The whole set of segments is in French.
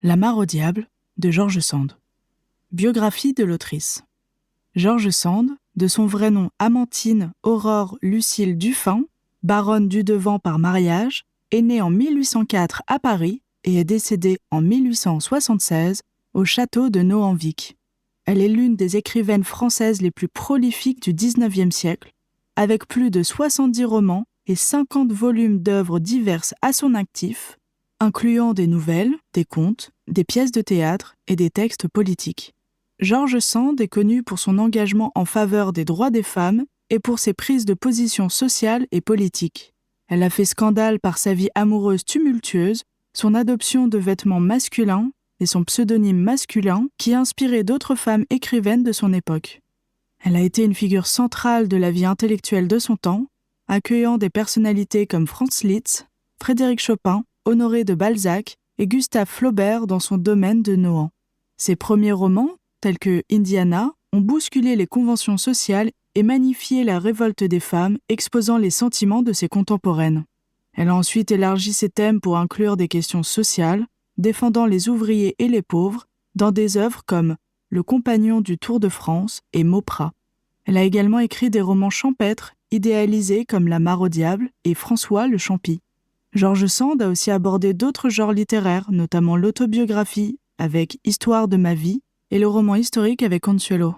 La mare au diable de George Sand. Biographie de l'autrice. George Sand, de son vrai nom Amantine Aurore Lucille Dufin, baronne Dudevant par mariage, est née en 1804 à Paris et est décédée en 1876 au château de Nohanvic. Elle est l'une des écrivaines françaises les plus prolifiques du XIXe siècle, avec plus de 70 romans et 50 volumes d'œuvres diverses à son actif, incluant des nouvelles, des contes, des pièces de théâtre et des textes politiques. George Sand est connu pour son engagement en faveur des droits des femmes et pour ses prises de position sociales et politiques. Elle a fait scandale par sa vie amoureuse tumultueuse, son adoption de vêtements masculins et son pseudonyme masculin qui inspirait d'autres femmes écrivaines de son époque. Elle a été une figure centrale de la vie intellectuelle de son temps, accueillant des personnalités comme Franz Liszt, Frédéric Chopin, Honoré de Balzac et Gustave Flaubert dans son domaine de Nohant. Ses premiers romans, tels que Indiana, ont bousculé les conventions sociales et magnifié la révolte des femmes, exposant les sentiments de ses contemporaines. Elle a ensuite élargi ses thèmes pour inclure des questions sociales, défendant les ouvriers et les pauvres, dans des œuvres comme Le Compagnon du Tour de France et Mauprat. Elle a également écrit des romans champêtres, idéalisés comme La mare au diable et François le Champy. George Sand a aussi abordé d'autres genres littéraires, notamment l'autobiographie avec Histoire de ma vie et le roman historique avec Consuelo.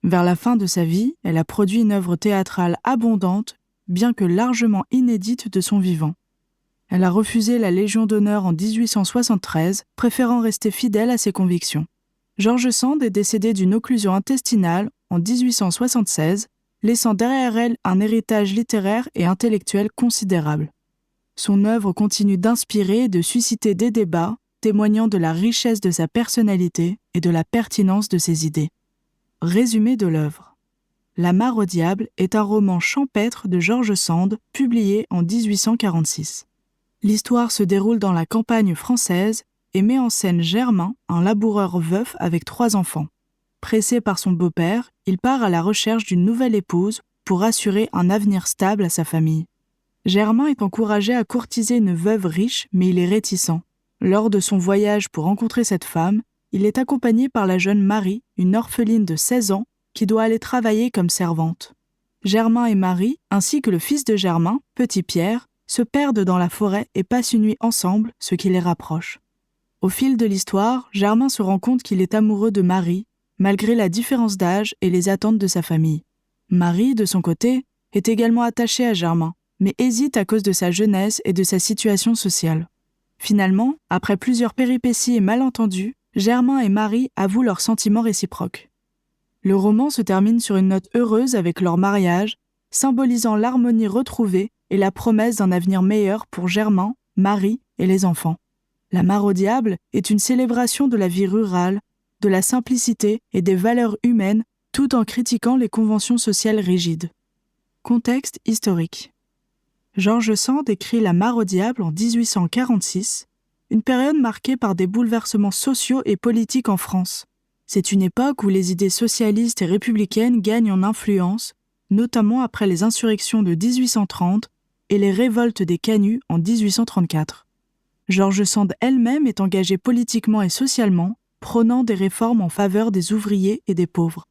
Vers la fin de sa vie, elle a produit une œuvre théâtrale abondante, bien que largement inédite de son vivant. Elle a refusé la Légion d'honneur en 1873, préférant rester fidèle à ses convictions. George Sand est décédée d'une occlusion intestinale en 1876, laissant derrière elle un héritage littéraire et intellectuel considérable. Son œuvre continue d'inspirer et de susciter des débats, témoignant de la richesse de sa personnalité et de la pertinence de ses idées. Résumé de l'œuvre. La mare au diable est un roman champêtre de George Sand, publié en 1846. L'histoire se déroule dans la campagne française et met en scène Germain, un laboureur veuf avec 3 enfants. Pressé par son beau-père, il part à la recherche d'une nouvelle épouse pour assurer un avenir stable à sa famille. Germain est encouragé à courtiser une veuve riche, mais il est réticent. Lors de son voyage pour rencontrer cette femme, il est accompagné par la jeune Marie, une orpheline de 16 ans, qui doit aller travailler comme servante. Germain et Marie, ainsi que le fils de Germain, petit Pierre, se perdent dans la forêt et passent une nuit ensemble, ce qui les rapproche. Au fil de l'histoire, Germain se rend compte qu'il est amoureux de Marie, malgré la différence d'âge et les attentes de sa famille. Marie, de son côté, est également attachée à Germain, mais hésite à cause de sa jeunesse et de sa situation sociale. Finalement, après plusieurs péripéties et malentendus, Germain et Marie avouent leurs sentiments réciproques. Le roman se termine sur une note heureuse avec leur mariage, symbolisant l'harmonie retrouvée et la promesse d'un avenir meilleur pour Germain, Marie et les enfants. La mare au diable est une célébration de la vie rurale, de la simplicité et des valeurs humaines, tout en critiquant les conventions sociales rigides. Contexte historique. George Sand écrit La mare au diable en 1846, une période marquée par des bouleversements sociaux et politiques en France. C'est une époque où les idées socialistes et républicaines gagnent en influence, notamment après les insurrections de 1830 et les révoltes des Canuts en 1834. George Sand elle-même est engagée politiquement et socialement, prônant des réformes en faveur des ouvriers et des pauvres.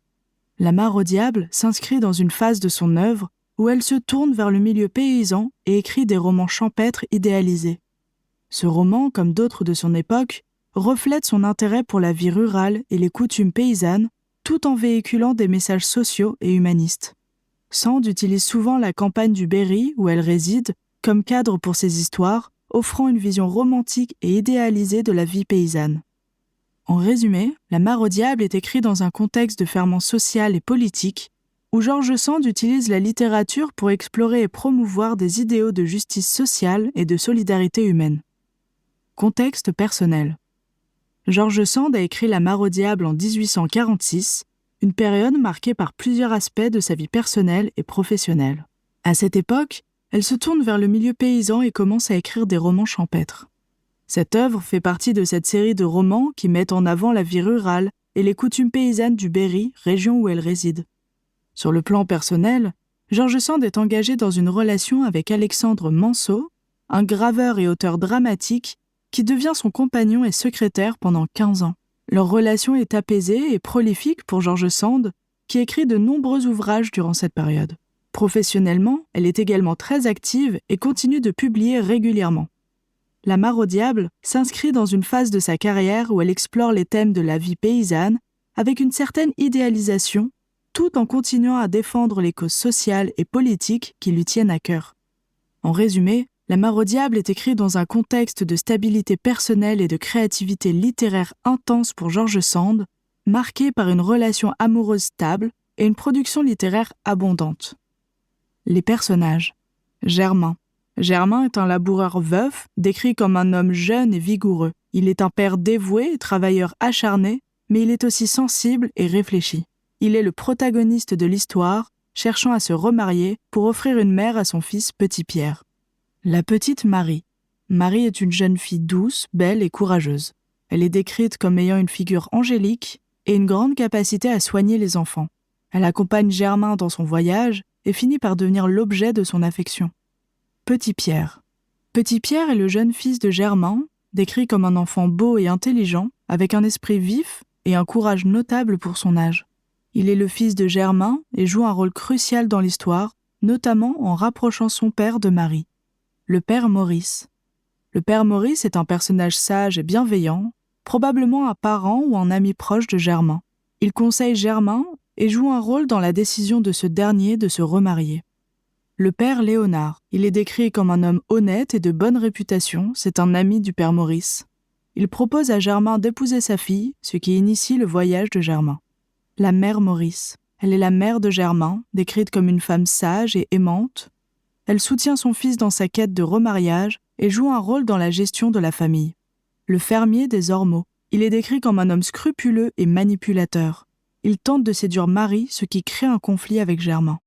La mare au diable s'inscrit dans une phase de son œuvre où elle se tourne vers le milieu paysan et écrit des romans champêtres idéalisés. Ce roman, comme d'autres de son époque, reflète son intérêt pour la vie rurale et les coutumes paysannes, tout en véhiculant des messages sociaux et humanistes. Sand utilise souvent la campagne du Berry, où elle réside, comme cadre pour ses histoires, offrant une vision romantique et idéalisée de la vie paysanne. En résumé, La mare au diable est écrit dans un contexte de ferment social et politique, où George Sand utilise la littérature pour explorer et promouvoir des idéaux de justice sociale et de solidarité humaine. Contexte personnel. George Sand a écrit La mare au diable en 1846, une période marquée par plusieurs aspects de sa vie personnelle et professionnelle. À cette époque, elle se tourne vers le milieu paysan et commence à écrire des romans champêtres. Cette œuvre fait partie de cette série de romans qui mettent en avant la vie rurale et les coutumes paysannes du Berry, région où elle réside. Sur le plan personnel, George Sand est engagé dans une relation avec Alexandre Manceau, un graveur et auteur dramatique qui devient son compagnon et secrétaire pendant 15 ans. Leur relation est apaisée et prolifique pour George Sand, qui écrit de nombreux ouvrages durant cette période. Professionnellement, elle est également très active et continue de publier régulièrement. La Mare au diable s'inscrit dans une phase de sa carrière où elle explore les thèmes de la vie paysanne avec une certaine idéalisation, tout en continuant à défendre les causes sociales et politiques qui lui tiennent à cœur. En résumé, La Mare au diable est écrit dans un contexte de stabilité personnelle et de créativité littéraire intense pour George Sand, marqué par une relation amoureuse stable et une production littéraire abondante. Les personnages. Germain. Germain est un laboureur veuf, décrit comme un homme jeune et vigoureux. Il est un père dévoué et travailleur acharné, mais il est aussi sensible et réfléchi. Il est le protagoniste de l'histoire, cherchant à se remarier pour offrir une mère à son fils Petit Pierre. La petite Marie. Marie est une jeune fille douce, belle et courageuse. Elle est décrite comme ayant une figure angélique et une grande capacité à soigner les enfants. Elle accompagne Germain dans son voyage et finit par devenir l'objet de son affection. Petit Pierre. Petit Pierre est le jeune fils de Germain, décrit comme un enfant beau et intelligent, avec un esprit vif et un courage notable pour son âge. Il est le fils de Germain et joue un rôle crucial dans l'histoire, notamment en rapprochant son père de Marie. Le père Maurice. Le père Maurice est un personnage sage et bienveillant, probablement un parent ou un ami proche de Germain. Il conseille Germain et joue un rôle dans la décision de ce dernier de se remarier. Le père Léonard. Il est décrit comme un homme honnête et de bonne réputation, c'est un ami du père Maurice. Il propose à Germain d'épouser sa fille, ce qui initie le voyage de Germain. La mère Maurice. Elle est la mère de Germain, décrite comme une femme sage et aimante. Elle soutient son fils dans sa quête de remariage et joue un rôle dans la gestion de la famille. Le fermier des Ormeaux. Il est décrit comme un homme scrupuleux et manipulateur. Il tente de séduire Marie, ce qui crée un conflit avec Germain.